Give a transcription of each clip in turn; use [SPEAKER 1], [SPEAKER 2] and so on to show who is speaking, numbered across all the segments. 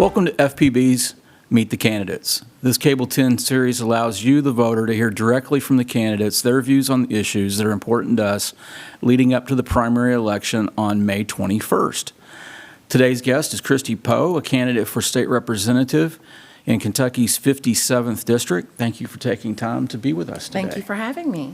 [SPEAKER 1] Welcome to FPB's Meet the Candidates. This Cable 10 series allows you, the voter, to hear directly from the candidates their views on the issues that are important to us leading up to the primary election on May 21st. Today's guest is Kristie Powe, a candidate for state representative in Kentucky's 57th District. Thank you for taking time to be with us today.
[SPEAKER 2] Thank you for having me.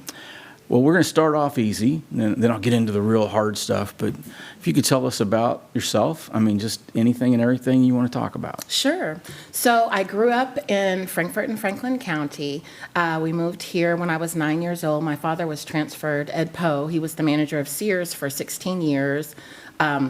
[SPEAKER 1] Well, we're going to start off easy, and then I'll get into the real hard stuff. But if you could tell us about yourself, I mean, just anything and everything you want to talk about.
[SPEAKER 2] Sure. So I grew up in Frankfort and Franklin County. We moved here when I was 9 years old. My father was transferred, Ed Powe. He was the manager of Sears for 16 years.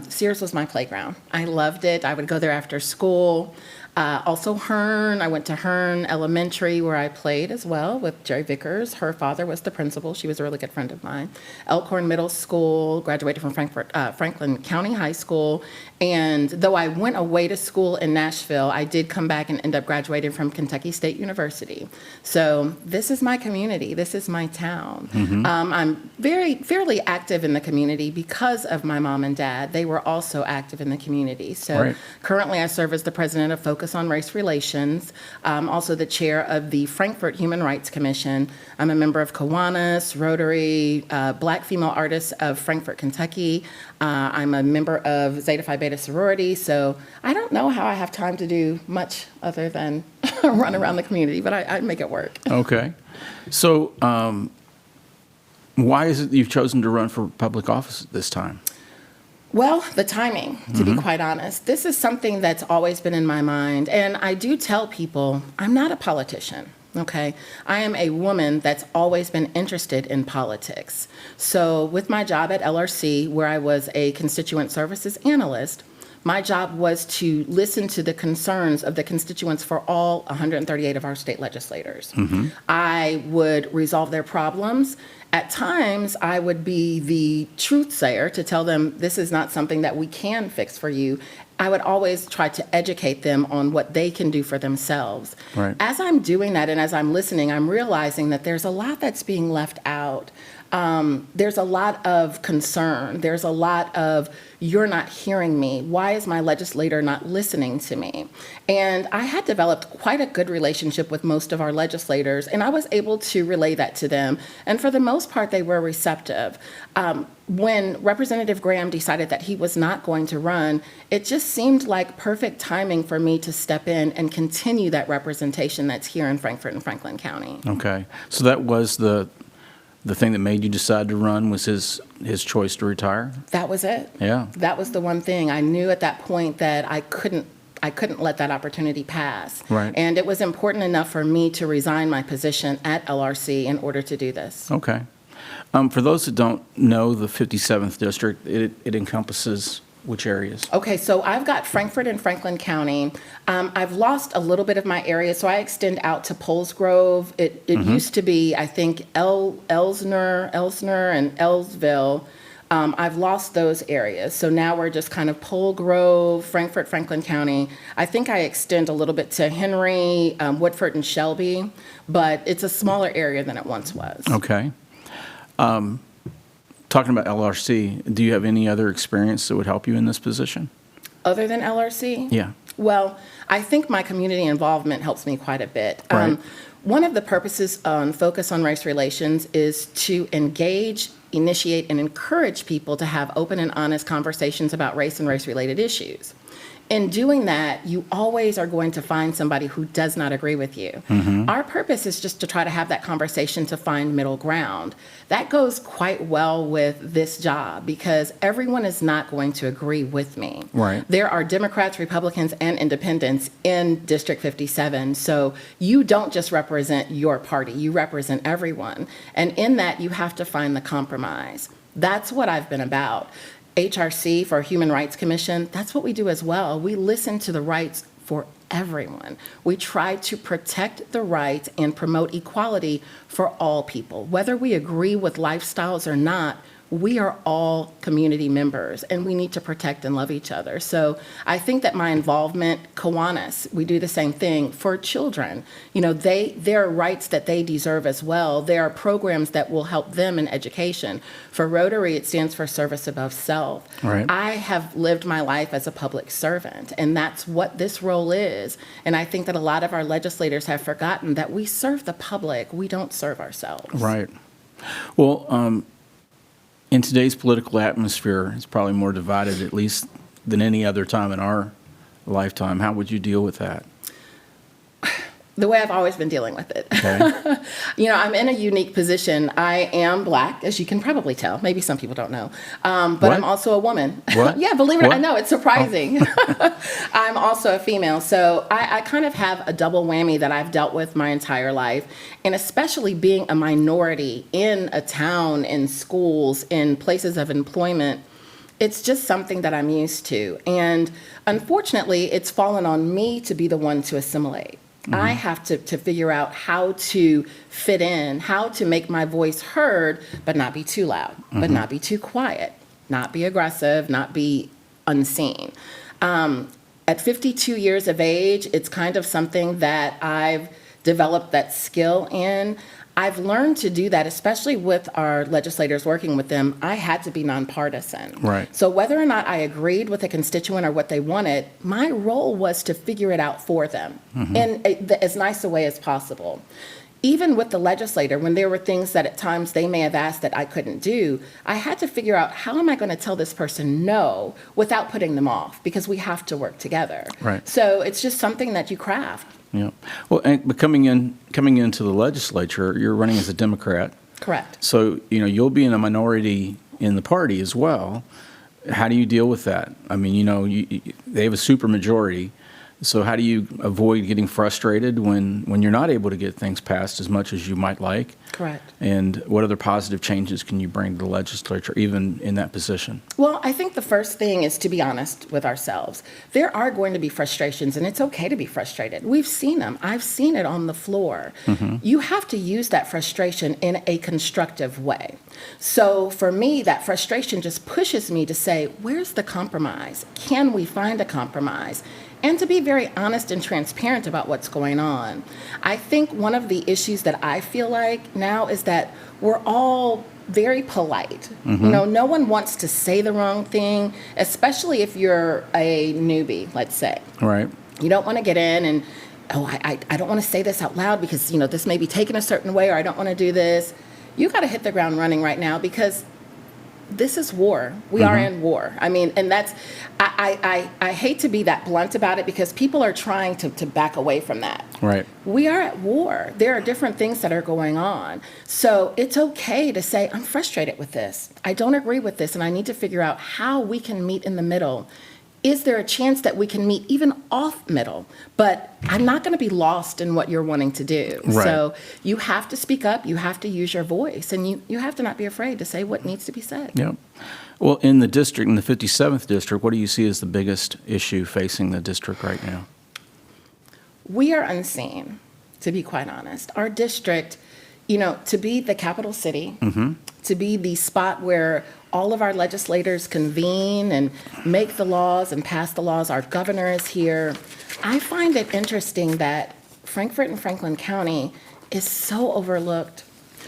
[SPEAKER 2] Sears was my playground. I loved it. I would go there after school. Also Hearn. I went to Hearn Elementary where I played as well with Jerry Vickers. Her father was the principal. She was a really good friend of mine. Elkhorn Middle School, graduated from Franklin County High School. And though I went away to school in Nashville, I did come back and end up graduating from Kentucky State University. So this is my community. This is my town. I'm fairly active in the community because of my mom and dad. They were also active in the community. So currently I serve as the president of Focus on Race Relations. I'm also the chair of the Frankfort Human Rights Commission. I'm a member of Kiwanis, Rotary, Black Female Artists of Frankfort, Kentucky. I'm a member of Zeta Phi Beta sorority, so I don't know how I have time to do much other than run around the community, but I make it work.
[SPEAKER 1] Okay. So why is it that you've chosen to run for public office at this time?
[SPEAKER 2] Well, the timing, to be quite honest. This is something that's always been in my mind, and I do tell people I'm not a politician. Okay, I am a woman that's always been interested in politics. So with my job at LRC, where I was a constituent services analyst, my job was to listen to the concerns of the constituents for all 138 of our state legislators. I would resolve their problems. At times, I would be the truth sayer to tell them this is not something that we can fix for you. I would always try to educate them on what they can do for themselves.
[SPEAKER 1] Right.
[SPEAKER 2] As I'm doing that and as I'm listening, I'm realizing that there's a lot that's being left out. There's a lot of concern. There's a lot of, you're not hearing me. Why is my legislator not listening to me? And I had developed quite a good relationship with most of our legislators, and I was able to relay that to them. And for the most part, they were receptive. When Representative Graham decided that he was not going to run, it just seemed like perfect timing for me to step in and continue that representation that's here in Frankfort and Franklin County.
[SPEAKER 1] Okay. So that was the thing that made you decide to run, was his choice to retire?
[SPEAKER 2] That was it.
[SPEAKER 1] Yeah.
[SPEAKER 2] That was the one thing. I knew at that point that I couldn't let that opportunity pass.
[SPEAKER 1] Right.
[SPEAKER 2] And it was important enough for me to resign my position at LRC in order to do this.
[SPEAKER 1] Okay. For those that don't know, the 57th District, it encompasses which areas? Okay,
[SPEAKER 2] so I've got Frankfort and Franklin County. I've lost a little bit of my area, so I extend out to Poles Grove. It used to be, I think, Elsner and Ellsville. I've lost those areas. So now we're just kind of Pole Grove, Frankfort, Franklin County. I think I extend a little bit to Henry, Woodford, and Shelby, but it's a smaller area than it once was.
[SPEAKER 1] Okay. Talking about LRC, do you have any other experience that would help you in this position?
[SPEAKER 2] Other than LRC?
[SPEAKER 1] Yeah.
[SPEAKER 2] Well, I think my community involvement helps me quite a bit.
[SPEAKER 1] Right.
[SPEAKER 2] One of the purposes on Focus on Race Relations is to engage, initiate, and encourage people to have open and honest conversations about race and race-related issues. In doing that, you always are going to find somebody who does not agree with you. Our purpose is just to try to have that conversation to find middle ground. That goes quite well with this job because everyone is not going to agree with me.
[SPEAKER 1] Right.
[SPEAKER 2] There are Democrats, Republicans, and independents in District 57. So you don't just represent your party, you represent everyone. And in that, you have to find the compromise. That's what I've been about. HRC, for Human Rights Commission, that's what we do as well. We listen to the rights for everyone. We try to protect the rights and promote equality for all people. Whether we agree with lifestyles or not, we are all community members, and we need to protect and love each other. So I think that my involvement, Kiwanis, we do the same thing for children. You know, there are rights that they deserve as well. There are programs that will help them in education. For Rotary, it stands for service above self.
[SPEAKER 1] Right.
[SPEAKER 2] I have lived my life as a public servant, and that's what this role is. And I think that a lot of our legislators have forgotten that we serve the public, we don't serve ourselves.
[SPEAKER 1] Right. Well, in today's political atmosphere, it's probably more divided, at least than any other time in our lifetime. How would you deal with that?
[SPEAKER 2] The way I've always been dealing with it.
[SPEAKER 1] Okay.
[SPEAKER 2] You know, I'm in a unique position. I am Black, as you can probably tell. Maybe some people don't know. But
[SPEAKER 1] What?
[SPEAKER 2] I'm also a woman.
[SPEAKER 1] What?
[SPEAKER 2] Yeah, believe it or not.
[SPEAKER 1] What?
[SPEAKER 2] I know, it's surprising. I'm also a female. So I kind of have a double whammy that I've dealt with my entire life. And especially being a minority in a town, in schools, in places of employment, it's just something that I'm used to. And unfortunately, it's fallen on me to be the one to assimilate. I have to figure out how to fit in, how to make my voice heard, but not be too loud, but not be too quiet, not be aggressive, not be unseen. At 52 years of age, it's kind of something that I've developed that skill in. I've learned to do that, especially with our legislators working with them. I had to be nonpartisan.
[SPEAKER 1] Right.
[SPEAKER 2] So whether or not I agreed with a constituent or what they wanted, my role was to figure it out for them in as nice a way as possible. Even with the legislator, when there were things that at times they may have asked that I couldn't do, I had to figure out, how am I going to tell this person no without putting them off? Because we have to work together.
[SPEAKER 1] Right.
[SPEAKER 2] So it's just something that you craft.
[SPEAKER 1] Yeah. Well, but coming into the legislature, you're running as a Democrat.
[SPEAKER 2] Correct.
[SPEAKER 1] So, you know, you'll be in a minority in the party as well. How do you deal with that? I mean, you know, they have a supermajority. So how do you avoid getting frustrated when you're not able to get things passed as much as you might like?
[SPEAKER 2] Correct.
[SPEAKER 1] And what other positive changes can you bring to the legislature, even in that position?
[SPEAKER 2] Well, I think the first thing is to be honest with ourselves. There are going to be frustrations, and it's okay to be frustrated. We've seen them. I've seen it on the floor. You have to use that frustration in a constructive way. So for me, that frustration just pushes me to say, where's the compromise? Can we find a compromise? And to be very honest and transparent about what's going on. I think one of the issues that I feel like now is that we're all very polite. You know, no one wants to say the wrong thing, especially if you're a newbie, let's say.
[SPEAKER 1] Right.
[SPEAKER 2] You don't want to get in and, I don't want to say this out loud because, you know, this may be taken a certain way, or I don't want to do this. You got to hit the ground running right now, because this is war. We are in war. I mean, and that's, I hate to be that blunt about it, because people are trying to back away from that.
[SPEAKER 1] Right.
[SPEAKER 2] We are at war. There are different things that are going on. So it's okay to say, I'm frustrated with this. I don't agree with this, and I need to figure out how we can meet in the middle. Is there a chance that we can meet even off middle? But I'm not going to be lost in what you're wanting to do.
[SPEAKER 1] Right.
[SPEAKER 2] So you have to speak up. You have to use your voice. And you have to not be afraid to say what needs to be said.
[SPEAKER 1] Yep. Well, in the district, in the 57th district, what do you see as the biggest issue facing the district right now?
[SPEAKER 2] We are unseen, to be quite honest. Our district, you know, to be the capital city, to be the spot where all of our legislators convene and make the laws and pass the laws. Our governor is here. I find it interesting that Frankfort and Franklin County is so overlooked.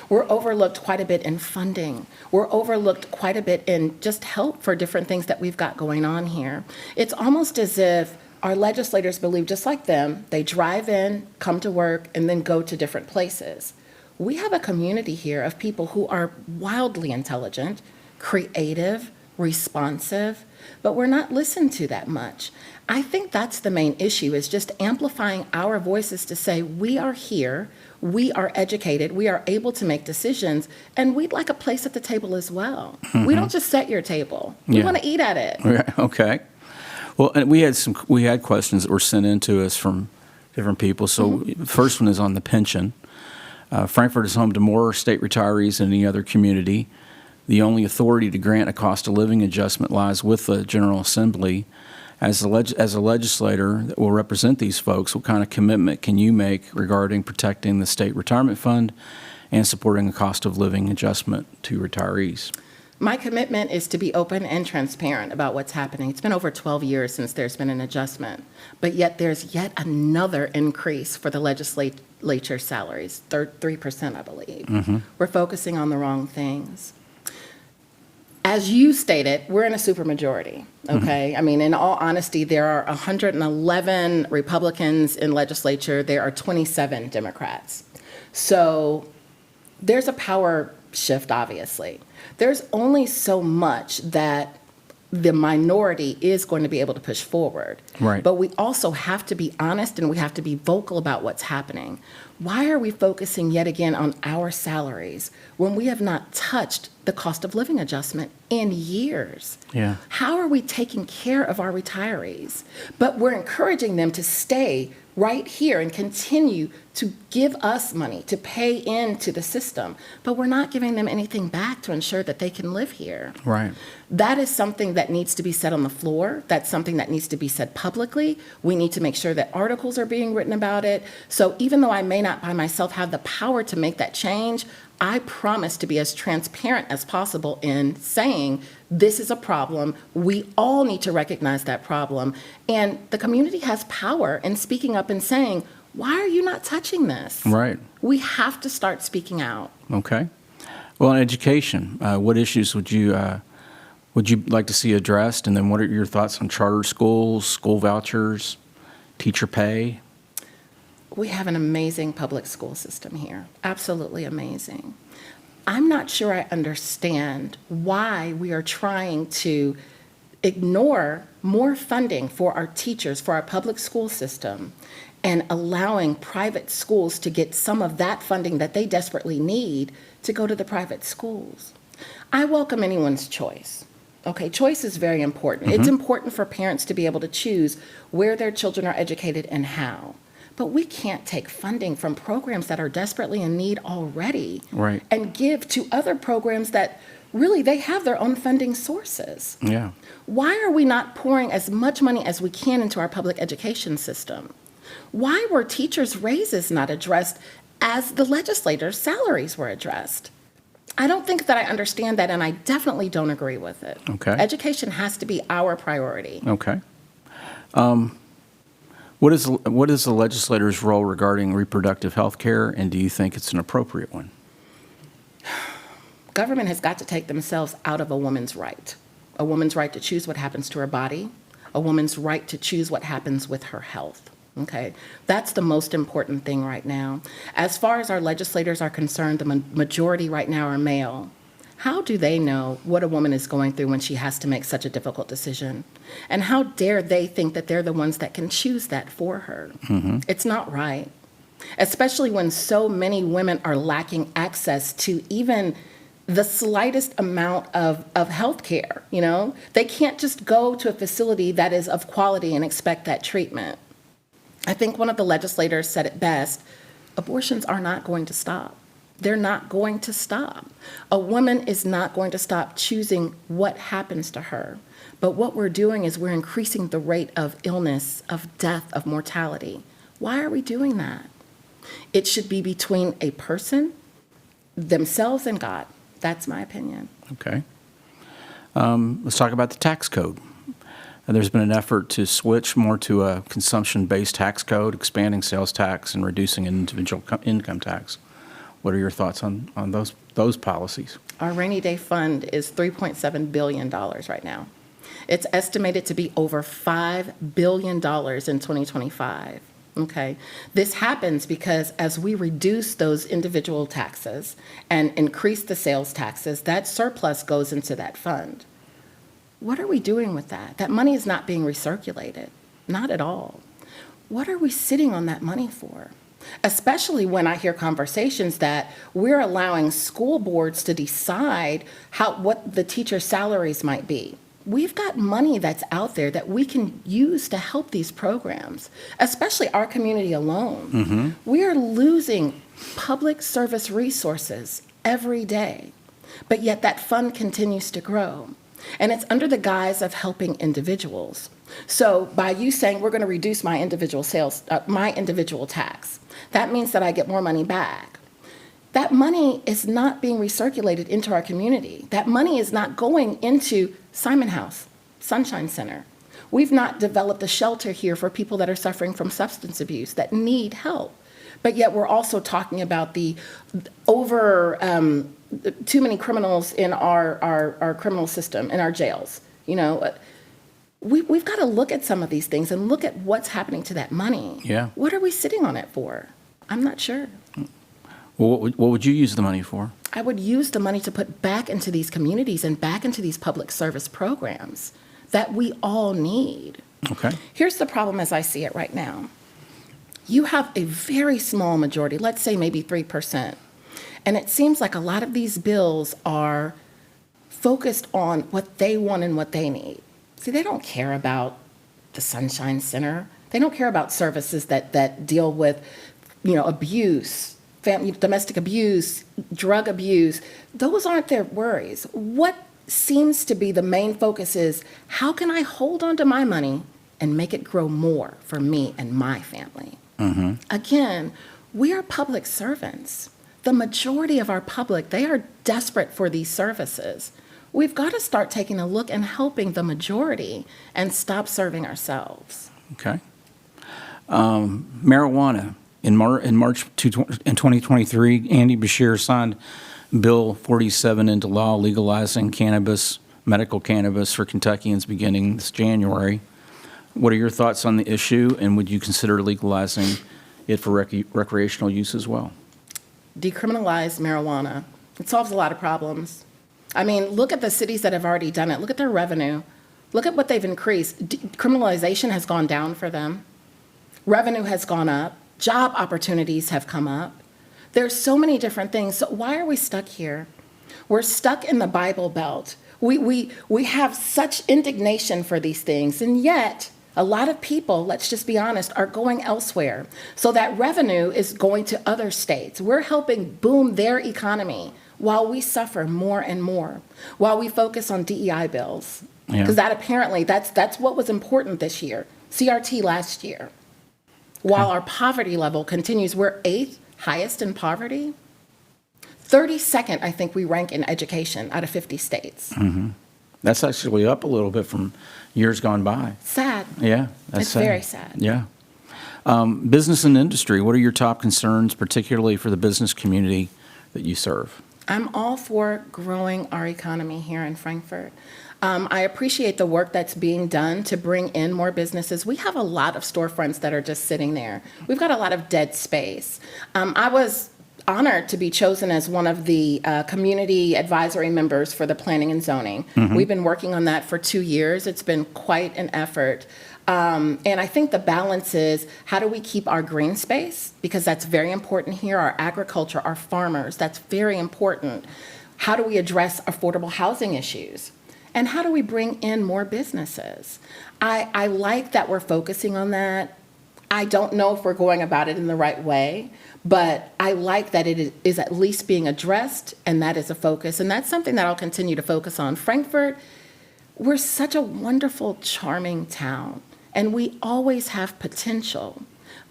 [SPEAKER 2] We're overlooked quite a bit in funding. We're overlooked quite a bit in just help for different things that we've got going on here. It's almost as if our legislators believe, just like them, they drive in, come to work, and then go to different places. We have a community here of people who are wildly intelligent, creative, responsive, but we're not listened to that much. I think that's the main issue, is just amplifying our voices to say, we are here, we are educated, we are able to make decisions, and we'd like a place at the table as well. We don't just set your table. We want to eat at it.
[SPEAKER 1] Okay. Well, and we had questions that were sent in to us from different people. So the first one is on the pension. Frankfort is home to more state retirees than any other community. The only authority to grant a cost of living adjustment lies with the General Assembly. As a legislator that will represent these folks, what kind of commitment can you make regarding protecting the state retirement fund and supporting a cost of living adjustment to retirees?
[SPEAKER 2] My commitment is to be open and transparent about what's happening. It's been over 12 years since there's been an adjustment, but yet there's yet another increase for the legislature salaries, 3%, I believe. We're focusing on the wrong things. As you stated, we're in a supermajority, okay? I mean, in all honesty, there are 111 Republicans in legislature. There are 27 Democrats. So there's a power shift, obviously. There's only so much that the minority is going to be able to push forward.
[SPEAKER 1] Right.
[SPEAKER 2] But we also have to be honest and we have to be vocal about what's happening. Why are we focusing yet again on our salaries when we have not touched the cost of living adjustment in years?
[SPEAKER 1] Yeah.
[SPEAKER 2] How are we taking care of our retirees? But we're encouraging them to stay right here and continue to give us money to pay into the system, but we're not giving them anything back to ensure that they can live here.
[SPEAKER 1] Right.
[SPEAKER 2] That is something that needs to be said on the floor. That's something that needs to be said publicly. We need to make sure that articles are being written about it. So even though I may not by myself have the power to make that change, I promise to be as transparent as possible in saying this is a problem. We all need to recognize that problem. And the community has power in speaking up and saying, why are you not touching this?
[SPEAKER 1] Right.
[SPEAKER 2] We have to start speaking out.
[SPEAKER 1] Okay. Well, in education, what issues would you like to see addressed? And then what are your thoughts on charter schools, school vouchers, teacher pay?
[SPEAKER 2] We have an amazing public school system here, absolutely amazing. I'm not sure I understand why we are trying to ignore more funding for our teachers, for our public school system, and allowing private schools to get some of that funding that they desperately need to go to the private schools. I welcome anyone's choice. Okay, choice is very important. It's important for parents to be able to choose where their children are educated and how. But we can't take funding from programs that are desperately in need already
[SPEAKER 1] Right.
[SPEAKER 2] and give to other programs that really they have their own funding sources.
[SPEAKER 1] Yeah.
[SPEAKER 2] Why are we not pouring as much money as we can into our public education system? Why were teachers' raises not addressed as the legislators' salaries were addressed? I don't think that I understand that, and I definitely don't agree with it.
[SPEAKER 1] Okay.
[SPEAKER 2] Education has to be our priority.
[SPEAKER 1] Okay. What is the legislator's role regarding reproductive health care, and do you think it's an appropriate one?
[SPEAKER 2] Government has got to take themselves out of a woman's right to choose what happens to her body, a woman's right to choose what happens with her health. Okay, that's the most important thing right now. As far as our legislators are concerned, the majority right now are male. How do they know what a woman is going through when she has to make such a difficult decision? And how dare they think that they're the ones that can choose that for her? It's not right, especially when so many women are lacking access to even the slightest amount of health care. You know, they can't just go to a facility that is of quality and expect that treatment. I think one of the legislators said it best, abortions are not going to stop. They're not going to stop. A woman is not going to stop choosing what happens to her. But what we're doing is we're increasing the rate of illness, of death, of mortality. Why are we doing that? It should be between a person, themselves, and God. That's my opinion.
[SPEAKER 1] Okay. Let's talk about the tax code. There's been an effort to switch more to a consumption-based tax code, expanding sales tax and reducing individual income tax. What are your thoughts on those policies?
[SPEAKER 2] Our rainy day fund is $3.7 billion right now. It's estimated to be over $5 billion in 2025. Okay. This happens because as we reduce those individual taxes and increase the sales taxes, that surplus goes into that fund. What are we doing with that? That money is not being recirculated. Not at all. What are we sitting on that money for? Especially when I hear conversations that we're allowing school boards to decide what the teacher salaries might be. We've got money that's out there that we can use to help these programs, especially our community alone. We are losing public service resources every day, but yet that fund continues to grow. And it's under the guise of helping individuals. So by you saying we're going to reduce my individual tax, that means that I get more money back. that money is not being recirculated into our community. That money is not going into Simon House, Sunshine Center. We've not developed a shelter here for people that are suffering from substance abuse that need help. But yet we're also talking about the too many criminals in our criminal system, in our jails. We've got to look at some of these things and look at what's happening to that money.
[SPEAKER 1] Yeah.
[SPEAKER 2] What are we sitting on it for? I'm not sure.
[SPEAKER 1] Well, what would you use the money for?
[SPEAKER 2] I would use the money to put back into these communities and back into these public service programs that we all need.
[SPEAKER 1] Okay.
[SPEAKER 2] Here's the problem as I see it right now. You have a very small majority, let's say maybe 3%, and it seems like a lot of these bills are focused on what they want and what they need. See, they don't care about the Sunshine Center. They don't care about services that deal with, abuse, domestic abuse, drug abuse. Those aren't their worries. What seems to be the main focus is, how can I hold on to my money and make it grow more for me and my family? Mm-hmm. Again, we are public servants. The majority of our public, they are desperate for these services. We've got to start taking a look and helping the majority and stop serving ourselves.
[SPEAKER 1] Okay. Marijuana. In March 2023, Andy Beshear signed Bill 47 into law, legalizing medical cannabis for Kentuckians beginning this January. What are your thoughts on the issue, and would you consider legalizing it for recreational use as well?
[SPEAKER 2] Decriminalize marijuana. It solves a lot of problems. I mean, look at the cities that have already done it. Look at their revenue. Look at what they've increased. Criminalization has gone down for them. Revenue has gone up. Job opportunities have come up. There's so many different things. So why are we stuck here? We're stuck in the Bible Belt. We have such indignation for these things, and yet a lot of people, let's just be honest, are going elsewhere. So that revenue is going to other states. We're helping boom their economy while we suffer more and more, while we focus on DEI bills. Because that's what was important this year. CRT last year. While our poverty level continues, we're 8th highest in poverty. 32nd, I think we rank in education out of 50 states.
[SPEAKER 1] Mm-hmm. That's actually up a little bit from years gone by.
[SPEAKER 2] Sad.
[SPEAKER 1] Yeah, that's
[SPEAKER 2] it's
[SPEAKER 1] sad.
[SPEAKER 2] Very sad.
[SPEAKER 1] Yeah. Business and industry, what are your top concerns, particularly for the business community that you serve?
[SPEAKER 2] I'm all for growing our economy here in Frankfort. I appreciate the work that's being done to bring in more businesses. We have a lot of storefronts that are just sitting there. We've got a lot of dead space. I was honored to be chosen as one of the community advisory members for the planning and zoning. Mm-hmm. We've been working on that for 2 years. It's been quite an effort. And I think the balance is, how do we keep our green space? Because that's very important here. Our agriculture, our farmers, that's very important. How do we address affordable housing issues? And how do we bring in more businesses? I like that we're focusing on that. I don't know if we're going about it in the right way, but I like that it is at least being addressed, and that is a focus. And that's something that I'll continue to focus on. Frankfort, we're such a wonderful, charming town, and we always have potential,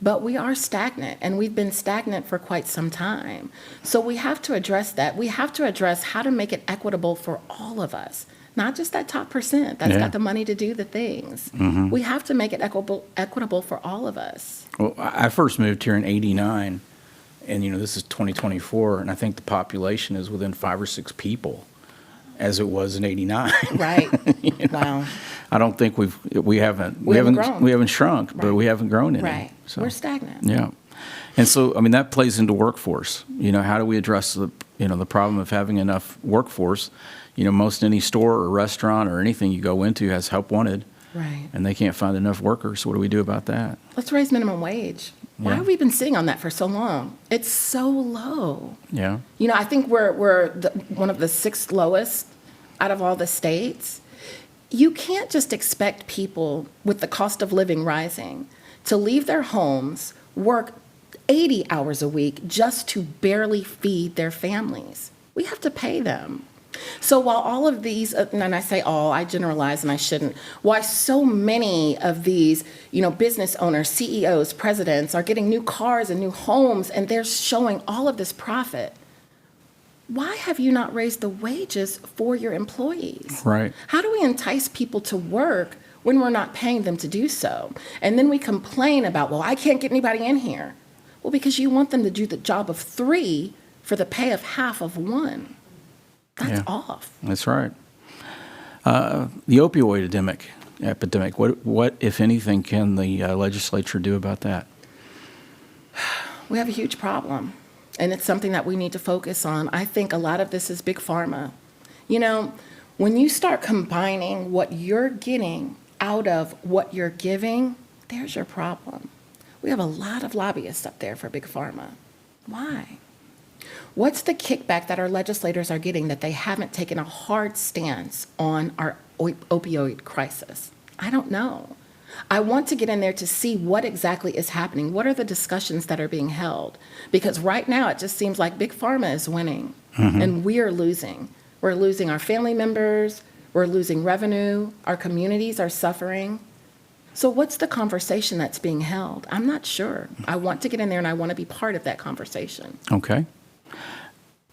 [SPEAKER 2] but we are stagnant, and we've been stagnant for quite some time. So we have to address that. We have to address how to make it equitable for all of us. Not just that top percent that's got the money to do the things. Mm-hmm. We have to make it equitable for all of us.
[SPEAKER 1] Well, I first moved here in '89, and this is 2024, and I think the population is within 5 or 6 people, as it was in '89.
[SPEAKER 2] Right. Wow.
[SPEAKER 1] I don't think we haven't
[SPEAKER 2] grown.
[SPEAKER 1] We haven't shrunk,
[SPEAKER 2] Right.
[SPEAKER 1] but we haven't grown any.
[SPEAKER 2] Right.
[SPEAKER 1] So,
[SPEAKER 2] we're stagnant.
[SPEAKER 1] Yeah. And so, that plays into workforce. How do we address the problem of having enough workforce? Most any store or restaurant or anything you go into has help wanted.
[SPEAKER 2] Right.
[SPEAKER 1] And they can't find enough workers. What do we do about that?
[SPEAKER 2] Let's raise minimum wage. Why have we been sitting on that for so long? It's so low.
[SPEAKER 1] Yeah.
[SPEAKER 2] I think we're one of the 6th lowest out of all the states. You can't just expect people with the cost of living rising to leave their homes, work 80 hours a week just to barely feed their families. We have to pay them. So while all of these, and I say all, I generalize and I shouldn't, why so many of these, business owners, CEOs, presidents are getting new cars and new homes, and they're showing all of this profit, why have you not raised the wages for your employees?
[SPEAKER 1] Right.
[SPEAKER 2] How do we entice people to work when we're not paying them to do so? And then we complain about, well, I can't get anybody in here. Well, because you want them to do the job of 3 for the pay of half of 1. That's off.
[SPEAKER 1] That's right. The opioid epidemic, what, if anything, can the legislature do about that?
[SPEAKER 2] We have a huge problem, and it's something that we need to focus on. I think a lot of this is big pharma. You know, when you start combining what you're getting out of what you're giving, there's your problem. We have a lot of lobbyists up there for big pharma. Why? What's the kickback that our legislators are getting that they haven't taken a hard stance on our opioid crisis? I don't know. I want to get in there to see what exactly is happening. What are the discussions that are being held? Because right now it just seems like big pharma is winning and we are losing. We're losing our family members. We're losing revenue. Our communities are suffering. So what's the conversation that's being held? I'm not sure. I want to get in there and I want to be part of that conversation.
[SPEAKER 1] Okay.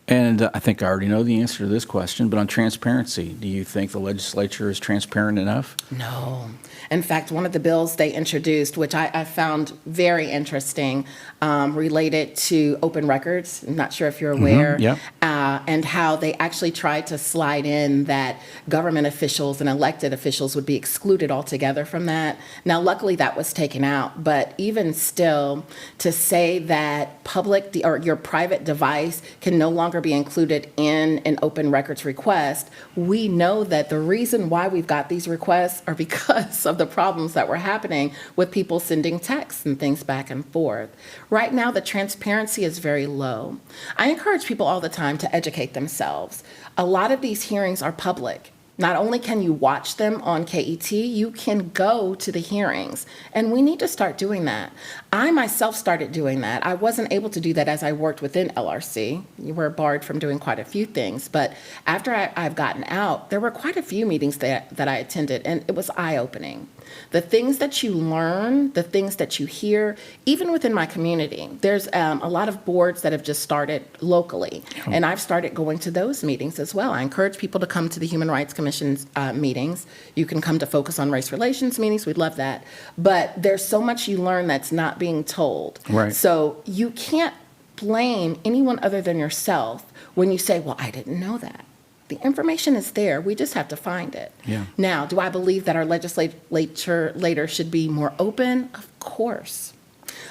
[SPEAKER 1] And I think I already know the answer to this question, but on transparency, do you think the legislature is transparent enough?
[SPEAKER 2] No. In fact, one of the bills they introduced, which I found very interesting, related to open records. I'm not sure if you're aware.
[SPEAKER 1] Yep.
[SPEAKER 2] And how they actually tried to slide in that government officials and elected officials would be excluded altogether from that. Now, luckily, that was taken out. But even still, to say that public or your private device can no longer be included in an open records request, we know that the reason why we've got these requests are because of the problems that were happening with people sending texts and things back and forth. Right now, the transparency is very low. I encourage people all the time to educate themselves. A lot of these hearings are public. Not only can you watch them on KET, you can go to the hearings, and we need to start doing that. I myself started doing that. I wasn't able to do that as I worked within LRC. You were barred from doing quite a few things, but after I've gotten out, there were quite a few meetings that I attended, and it was eye-opening. The things that you learn, the things that you hear, even within my community, there's a lot of boards that have just started locally, and I've started going to those meetings as well. I encourage people to come to the Human Rights Commission's meetings. You can come to Focus on Race Relations meetings. We'd love that. But there's so much you learn that's not being told.
[SPEAKER 1] Right.
[SPEAKER 2] So you can't blame anyone other than yourself when you say, well, I didn't know that. The information is there. We just have to find it.
[SPEAKER 1] Yeah.
[SPEAKER 2] Now, do I believe that our legislature later should be more open? Of course.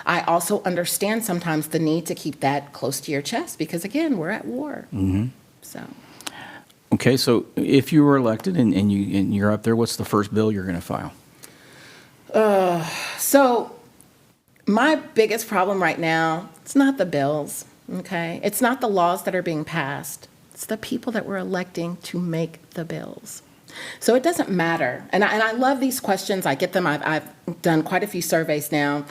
[SPEAKER 2] I also understand sometimes the need to keep that close to your chest because, again, we're at war. So.
[SPEAKER 1] Okay, so if you were elected and you're up there, what's the first bill you're going to file?
[SPEAKER 2] So my biggest problem right now, it's not the bills, okay? It's not the laws that are being passed. It's the people that we're electing to make the bills. So it doesn't matter. And I love these questions. I get them. I've done quite a few surveys now.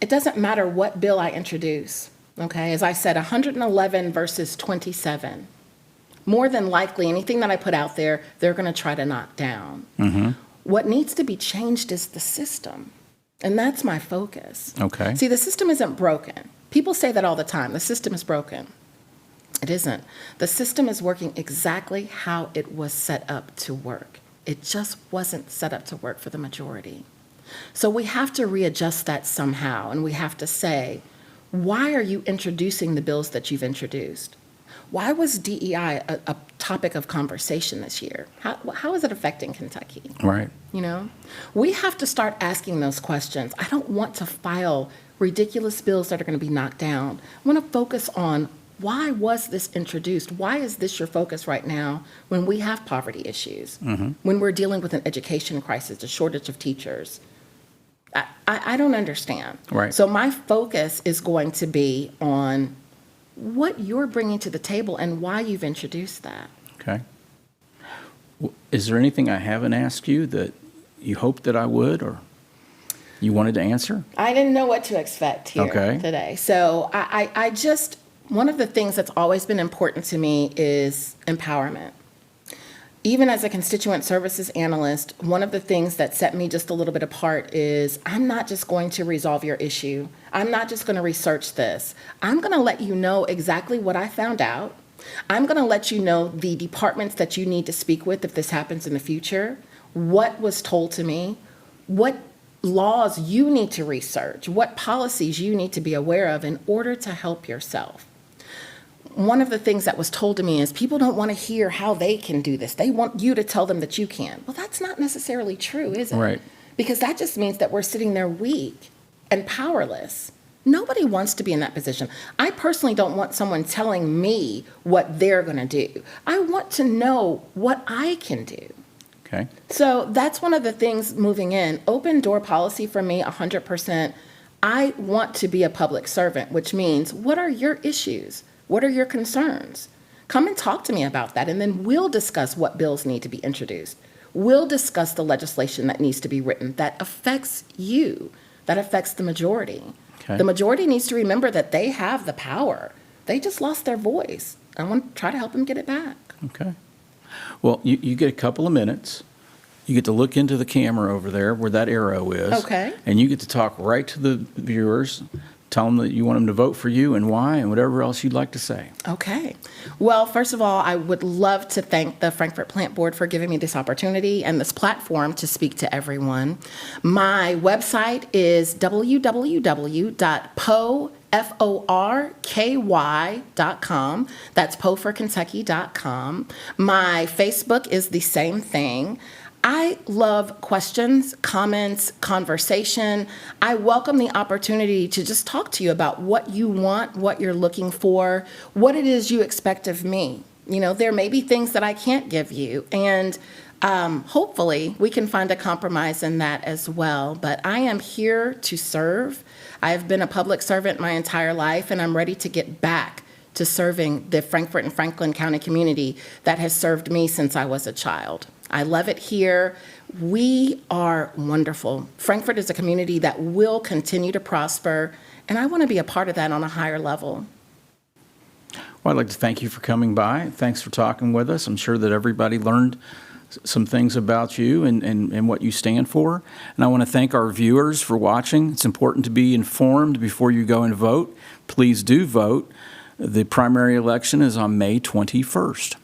[SPEAKER 2] It doesn't matter what bill I introduce, okay? As I said, 111 versus 27. More than likely, anything that I put out there, they're going to try to knock down. What needs to be changed is the system. And that's my focus.
[SPEAKER 1] Okay.
[SPEAKER 2] See, the system isn't broken. People say that all the time. The system is broken. It isn't. The system is working exactly how it was set up to work. It just wasn't set up to work for the majority. So we have to readjust that somehow, and we have to say, why are you introducing the bills that you've introduced? Why was DEI a topic of conversation this year? How is it affecting Kentucky?
[SPEAKER 1] Right.
[SPEAKER 2] You know, we have to start asking those questions. I don't want to file ridiculous bills that are going to be knocked down. I want to focus on why was this introduced? Why is this your focus right now when we have poverty issues, when we're dealing with an education crisis, a shortage of teachers? I don't understand.
[SPEAKER 1] Right.
[SPEAKER 2] So my focus is going to be on what you're bringing to the table and why you've introduced that.
[SPEAKER 1] Okay. Is there anything I haven't asked you that you hoped that I would or you wanted to answer?
[SPEAKER 2] I didn't know what to expect here
[SPEAKER 1] Okay.
[SPEAKER 2] today. So I just, one of the things that's always been important to me is empowerment. Even as a constituent services analyst, one of the things that set me just a little bit apart is I'm not just going to resolve your issue. I'm not just going to research this. I'm going to let you know exactly what I found out. I'm going to let you know the departments that you need to speak with if this happens in the future, what was told to me, what laws you need to research, what policies you need to be aware of in order to help yourself. One of the things that was told to me is people don't want to hear how they can do this. They want you to tell them that you can. Well, that's not necessarily true, is it?
[SPEAKER 1] Right.
[SPEAKER 2] Because that just means that we're sitting there weak and powerless. Nobody wants to be in that position. I personally don't want someone telling me what they're going to do. I want to know what I can do.
[SPEAKER 1] Okay.
[SPEAKER 2] So that's one of the things moving in. Open door policy for me, 100%. I want to be a public servant, which means what are your issues? What are your concerns? Come and talk to me about that, and then we'll discuss what bills need to be introduced. We'll discuss the legislation that needs to be written that affects you, that affects the majority.
[SPEAKER 1] Okay.
[SPEAKER 2] The majority needs to remember that they have the power. They just lost their voice. I want to try to help them get it back.
[SPEAKER 1] Okay. Well, you get a couple of minutes. You get to look into the camera over there where that arrow is.
[SPEAKER 2] Okay.
[SPEAKER 1] And you get to talk right to the viewers. Tell them that you want them to vote for you and why and whatever else you'd like to say.
[SPEAKER 2] Okay. Well, first of all, I would love to thank the Frankfort Plant Board for giving me this opportunity and this platform to speak to everyone. My website is www.poforky.com. That's poforkentucky.com. My Facebook is the same thing. I love questions, comments, conversation. I welcome the opportunity to just talk to you about what you want, what you're looking for, what it is you expect of me. You know, there may be things that I can't give you, and hopefully we can find a compromise in that as well. But I am here to serve. I have been a public servant my entire life, and I'm ready to get back to serving the Frankfort and Franklin County community that has served me since I was a child. I love it here. We are wonderful. Frankfort is a community that will continue to prosper, and I want to be a part of that on a higher level.
[SPEAKER 1] Well, I'd like to thank you for coming by. Thanks for talking with us. I'm sure that everybody learned some things about you and what you stand for. And I want to thank our viewers for watching. It's important to be informed before you go and vote. Please do vote. The primary election is on May 21st.